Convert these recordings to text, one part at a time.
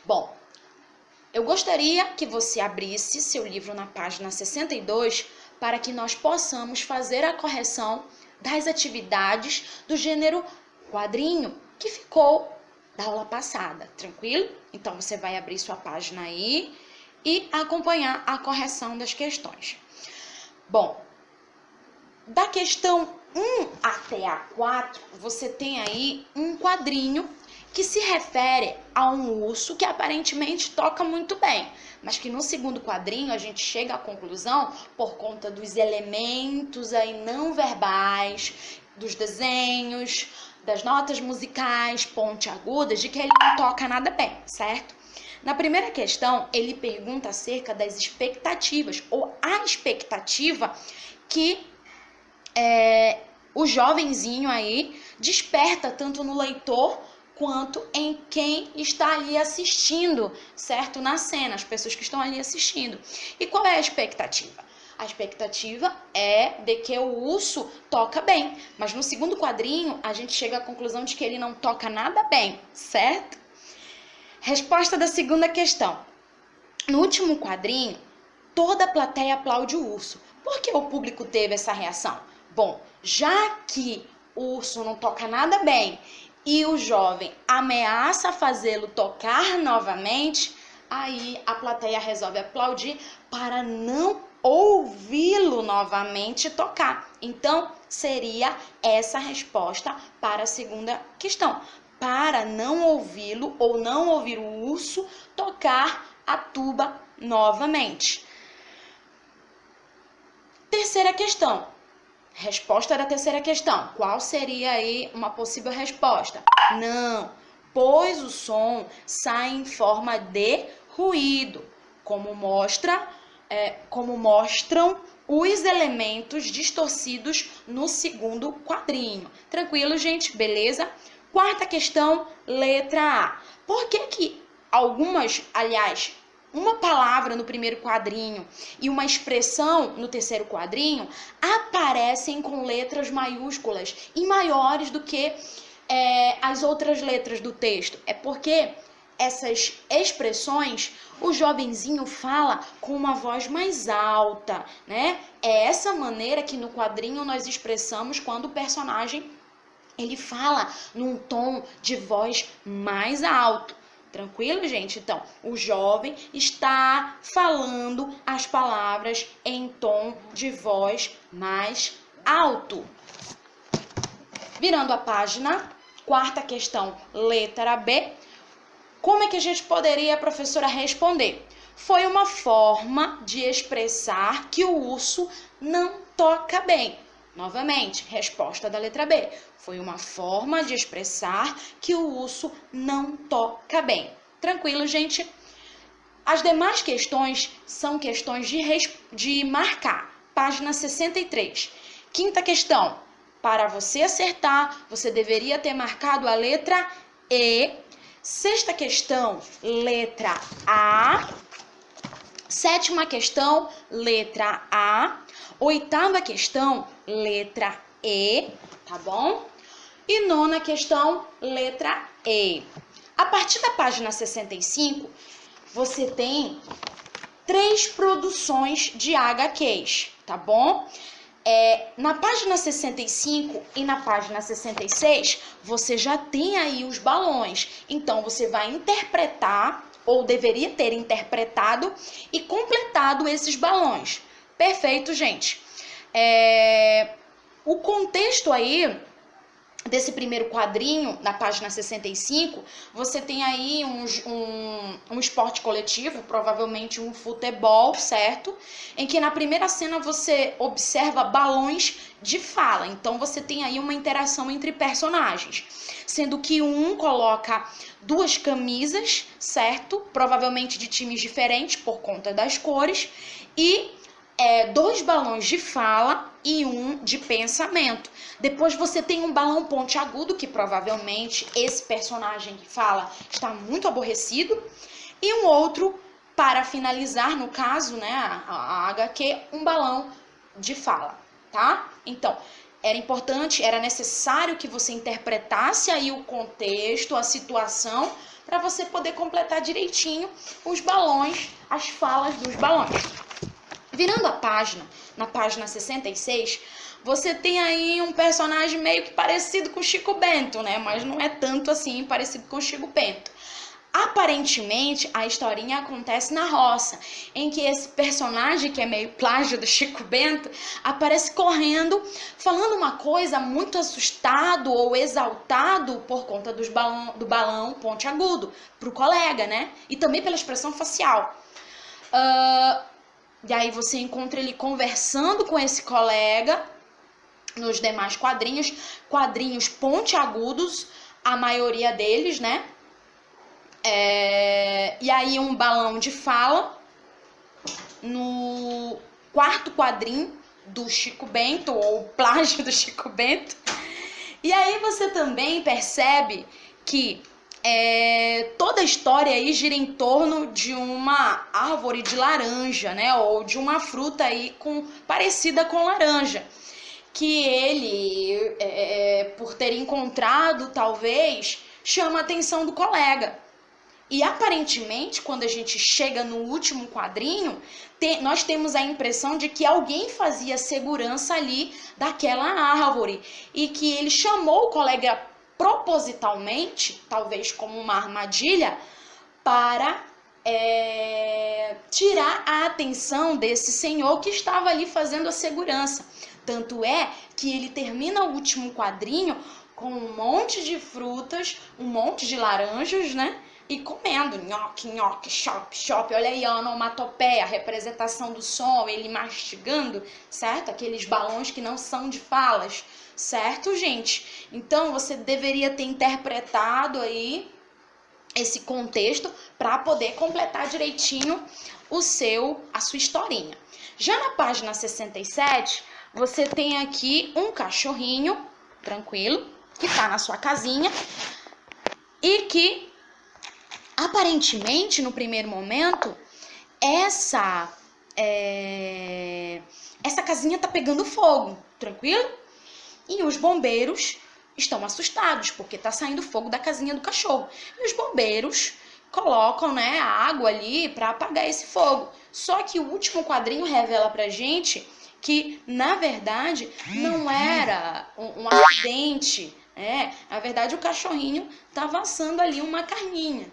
Bom, eu gostaria que você abrisse seu livro na página 62 para que nós possamos fazer a correção das atividades do gênero quadrinho que ficou da aula passada, tranquilo? Então, você vai abrir sua página aí e acompanhar a correção das questões. Bom, da questão 1 até a 4, você tem aí um quadrinho que se refere a um urso que aparentemente toca muito bem, mas que no segundo quadrinho a gente chega à conclusão, por conta dos elementos aí não verbais, dos desenhos, das notas musicais pontiagudas, de que ele não toca nada bem, certo? Na primeira questão, ele pergunta acerca das expectativas, ou a expectativa que o jovenzinho aí desperta tanto no leitor quanto em quem está ali assistindo, certo? Na cena, as pessoas que estão ali assistindo. E qual é a expectativa? A expectativa é de que o urso toca bem, mas no segundo quadrinho a gente chega à conclusão de que ele não toca nada bem, certo? Resposta da segunda questão. No último quadrinho, toda a plateia aplaude o urso. Por que o público teve essa reação? Bom, já que o urso não toca nada bem e o jovem ameaça fazê-lo tocar novamente, aí a plateia resolve aplaudir para não ouvi-lo novamente tocar. Então, seria essa a resposta para a segunda questão. Para não ouvi-lo ou não ouvir o urso tocar a tuba novamente. Terceira questão. Resposta da terceira questão. Qual seria aí uma possível resposta? Não, pois o som sai em forma de ruído, como mostram os elementos distorcidos no segundo quadrinho. Tranquilo, gente? Beleza? Quarta questão, letra A. Por que uma palavra no primeiro quadrinho e uma expressão no terceiro quadrinho aparecem com letras maiúsculas e maiores do que as outras letras do texto? É porque essas expressões o jovenzinho fala com uma voz mais alta, né? É essa maneira que no quadrinho nós expressamos quando o personagem ele fala num tom de voz mais alto. Tranquilo, gente? Então, o jovem está falando as palavras em tom de voz mais alto. Virando a página, quarta questão, letra B. Como é que a gente poderia, professora, responder? Foi uma forma de expressar que o urso não toca bem. Novamente, resposta da letra B. Foi uma forma de expressar que o urso não toca bem. Tranquilo, gente? As demais questões são questões de marcar. Página 63. Quinta questão. Para você acertar, você deveria ter marcado a letra E. Sexta questão, letra A. Sétima questão, letra A. Oitava questão, letra E, tá bom? E nona questão, letra E. A partir da página 65, você tem 3 produções de HQs, tá bom? Na página 65 e na página 66, você já tem aí os balões. Então, você vai interpretar, ou deveria ter interpretado e completado esses balões. Perfeito, gente. O contexto aí desse primeiro quadrinho, na página 65, você tem aí um esporte coletivo, provavelmente um futebol, certo? Em que na primeira cena você observa balões de fala. Então, você tem aí uma interação entre personagens. Sendo que um coloca 2 camisas, certo? Provavelmente de times diferentes por conta das cores. E 2 balões de fala e 1 de pensamento. Depois você tem um balão pontiagudo, que provavelmente esse personagem que fala está muito aborrecido. E um outro, para finalizar, no caso, né, a HQ, um balão de fala, tá? Então, era necessário que você interpretasse aí o contexto, a situação, para você poder completar direitinho os balões, as falas dos balões. Virando a página, na página 66, você tem aí um personagem meio que parecido com Chico Bento, né? Mas não é tanto assim parecido com Chico Bento. Aparentemente, a historinha acontece na roça, em que esse personagem, que é meio plágio do Chico Bento, aparece correndo, falando uma coisa muito assustado ou exaltado por conta do balão pontiagudo, pro colega, né? E também pela expressão facial. E aí você encontra ele conversando com esse colega nos demais quadrinhos pontiagudos, a maioria deles, né? E aí um balão de fala no quarto quadrinho do Chico Bento, ou plágio do Chico Bento. E aí você também percebe que toda a história aí gira em torno de uma árvore de laranja, né? Ou de uma fruta aí parecida com laranja. Que ele, por ter encontrado, talvez, chama a atenção do colega. E aparentemente, quando a gente chega no último quadrinho, nós temos a impressão de que alguém fazia segurança ali daquela árvore e que ele chamou o colega propositalmente, talvez como uma armadilha, para tirar a atenção desse senhor que estava ali fazendo a segurança. Tanto é que ele termina o último quadrinho com um monte de frutas, um monte de laranjas, né? E comendo, nhoque, nhoque, chop, chop. Olha aí a onomatopeia, a representação do som, ele mastigando, certo? Aqueles balões que não são de falas, certo, gente? Então, você deveria ter interpretado aí esse contexto para poder completar direitinho a sua historinha. Já na página 67, você tem aqui um cachorrinho, tranquilo, que tá na sua casinha e que aparentemente, no primeiro momento, essa casinha tá pegando fogo, tranquilo? E os bombeiros estão assustados, porque tá saindo fogo da casinha do cachorro. E os bombeiros colocam, né, a água ali para apagar esse fogo. Só que o último quadrinho revela pra gente que, na verdade, não era um acidente. Na verdade, o cachorrinho tava assando ali uma carninha.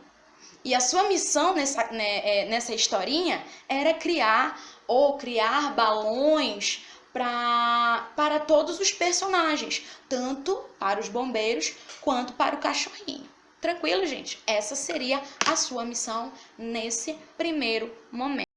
E a sua missão nessa historinha era criar balões para todos os personagens, tanto para os bombeiros quanto para o cachorrinho. Tranquilo, gente? Essa seria a sua missão nesse primeiro momento.